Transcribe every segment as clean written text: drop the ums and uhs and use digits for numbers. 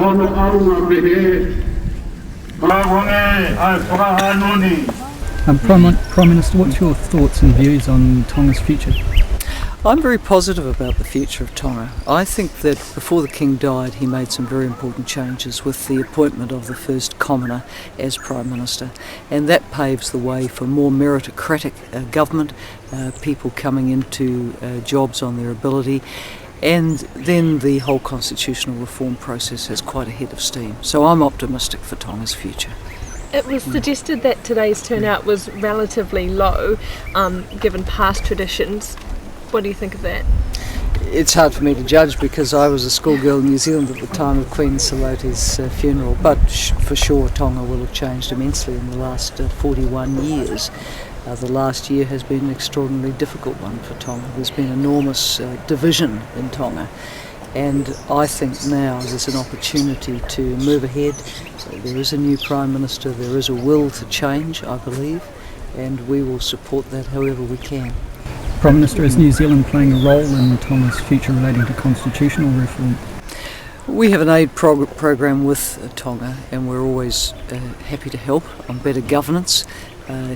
Prime Minister, what's your thoughts and views on Tonga's future? I'm very positive about the future of Tonga. I think that before the King died, he made some very important changes with the appointment of the first commoner as Prime Minister, and that paves the way for more meritocratic government, people coming into jobs on their ability, and then the whole constitutional reform process has quite a head of steam. So I'm optimistic for Tonga's future. It was suggested that today's turnout was relatively low, given past traditions. What do you think of that? It's hard for me to judge because I was a schoolgirl in New Zealand at the time of Queen Salote's funeral, but for sure Tonga will have changed immensely in the last 41 years. The last year has been an extraordinarily difficult one for Tonga. There's been enormous division in Tonga, and I think now there's an opportunity to move ahead. There is a new Prime Minister, there is a will to change, I believe, and we will support that however we can. Prime Minister, is New Zealand playing a role in Tonga's future relating to constitutional reform? We have an aid program with Tonga, and we're always happy to help on better governance,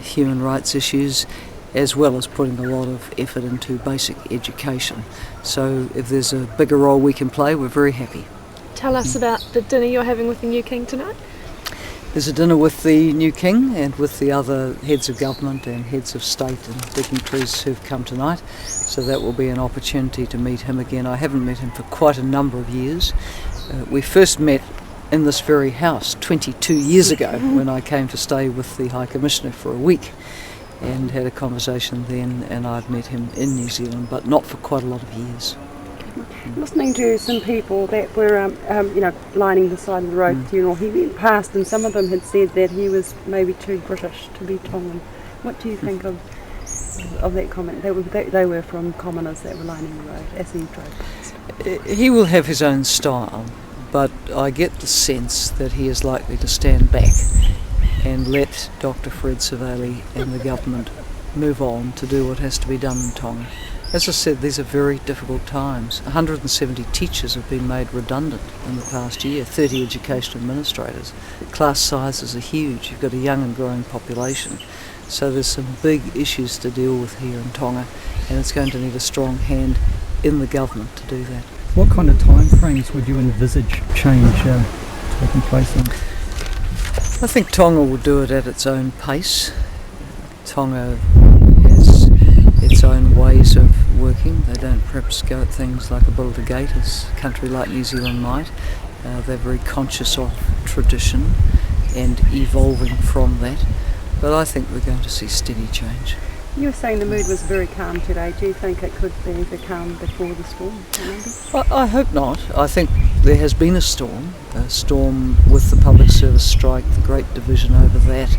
human rights issues, as well as putting a lot of effort into basic education. So if there's a bigger role we can play, we're very happy. Tell us about the dinner you're having with the new King tonight. There's a dinner with the new King and with the other heads of government and heads of state and dignitaries who've come tonight, so that will be an opportunity to meet him again. I haven't met him for quite a number of years. We first met in this very house 22 years ago when I came to stay with the High Commissioner for a week and had a conversation then, and I've met him in New Zealand, but not for quite a lot of years. Listening to some people that were, lining the side of the road funeral, he went past and some of them had said that he was maybe too British to be Tongan. What do you think of that comment? They were from commoners that were lining the road as he drove past. He will have his own style, but I get the sense that he is likely to stand back and let Dr. Fred Savali and the government move on to do what has to be done in Tonga. As I said, these are very difficult times. 170 teachers have been made redundant in the past year, 30 education administrators. Class sizes are huge. You've got a young and growing population. So there's some big issues to deal with here in Tonga, and it's going to need a strong hand in the government to do that. What kind of timeframes would you envisage change taking place in? I think Tonga will do it at its own pace. Tonga has its own ways of working. They don't perhaps go at things like a bull at a gate as a country like New Zealand might. They're very conscious of tradition and evolving from that. But I think we're going to see steady change. You were saying the mood was very calm today. Do you think it could be the calm before the storm? Maybe? I hope not. I think there has been a storm with the public service strike, the great division over that.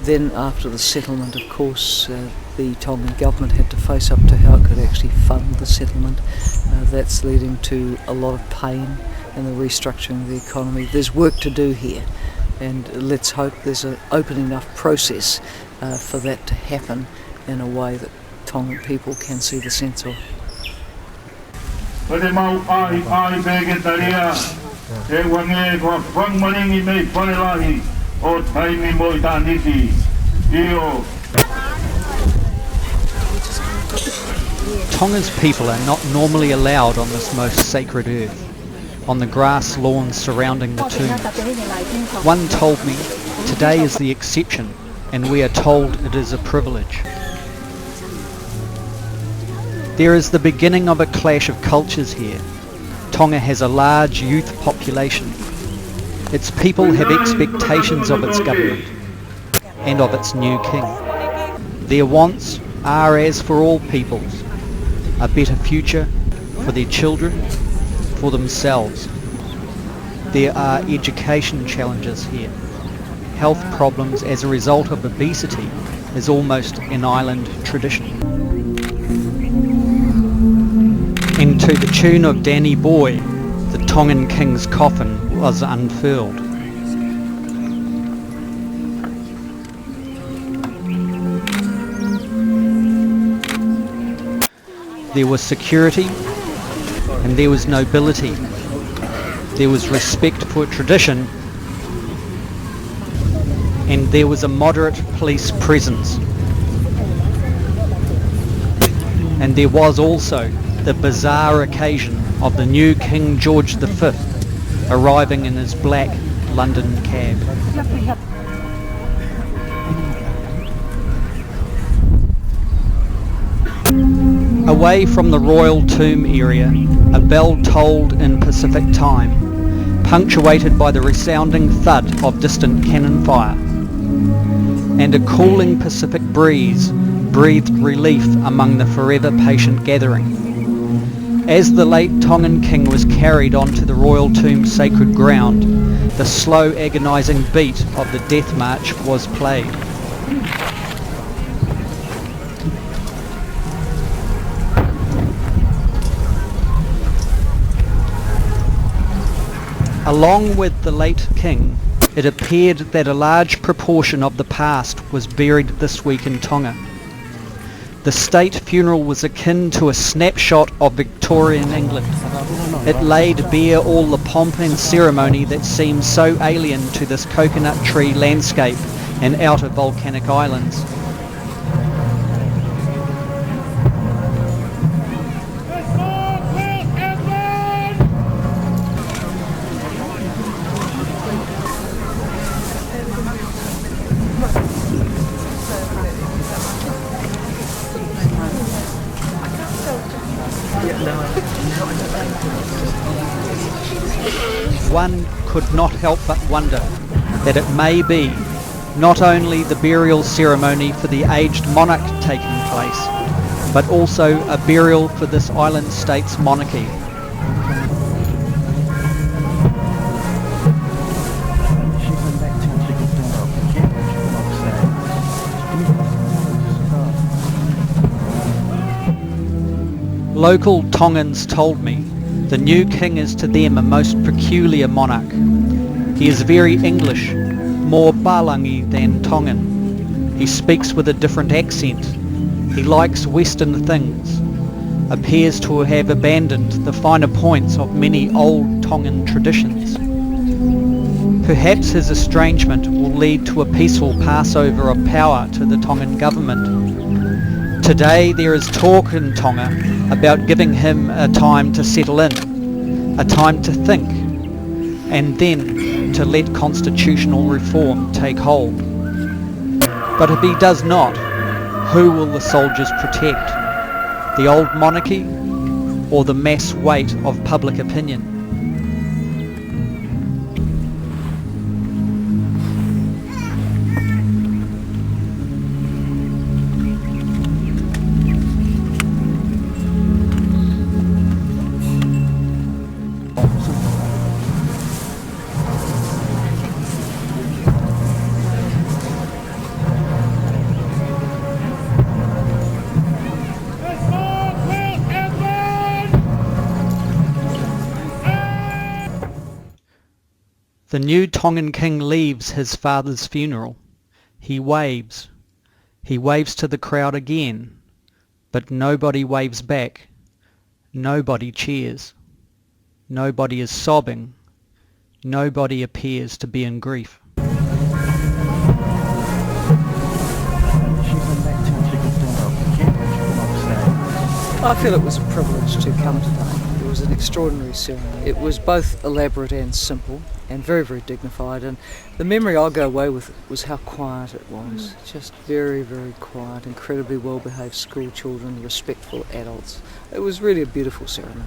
Then after the settlement, of course, the Tongan government had to face up to how it could actually fund the settlement. That's leading to a lot of pain in the restructuring of the economy. There's work to do here, and let's hope there's an open enough process for that to happen in a way that Tongan people can see the sense of. Tonga's people are not normally allowed on this most sacred earth, on the grass lawns surrounding the tomb. One told me, today is the exception, and we are told it is a privilege. There is the beginning of a clash of cultures here. Tonga has a large youth population. Its people have expectations of its government and of its new king. Their wants are, as for all peoples, a better future for their children, for themselves. There are education challenges here. Health problems as a result of obesity is almost an island tradition. And to the tune of Danny Boy, the Tongan king's coffin was unfurled. There was security and there was nobility. there was respect for tradition, and there was a moderate police presence. And there was also the bizarre occasion of the new King George V arriving in his black London cab. Away from the royal tomb area, a bell tolled in Pacific time, punctuated by the resounding thud of distant cannon fire. And a cooling Pacific breeze breathed relief among the forever patient gathering. As the late Tongan king was carried onto the royal tomb's sacred ground, the slow agonising beat of the death march was played. Along with the late king, it appeared that a large proportion of the past was buried this week in Tonga. The state funeral was akin to a snapshot of Victorian England. It laid bare all the pomp and ceremony that seems so alien to this coconut tree landscape and outer volcanic islands. One could not help but wonder that it may be not only the burial ceremony for the aged monarch taking place, but also a burial for this island state's monarchy. Local Tongans told me the new king is to them a most peculiar monarch. He is very English, more Balangi than Tongan. He speaks with a different accent. He likes Western things, appears to have abandoned the finer points of many old Tongan traditions. Perhaps his estrangement will lead to a peaceful passover of power to the Tongan government. Today there is talk in Tonga about giving him a time to settle in, a time to think, and then to let constitutional reform take hold. But if he does not, who will the soldiers protect? The old monarchy or the mass weight of public opinion? The new Tongan king leaves his father's funeral. He waves. He waves to the crowd again, but nobody waves back. Nobody cheers. Nobody is sobbing. Nobody appears to be in grief. I feel it was a privilege to come today. It was an extraordinary ceremony. It was both elaborate and simple and very, very dignified, and the memory I go away with was how quiet it was. Just very, very quiet, incredibly well-behaved school children, respectful adults. It was really a beautiful ceremony.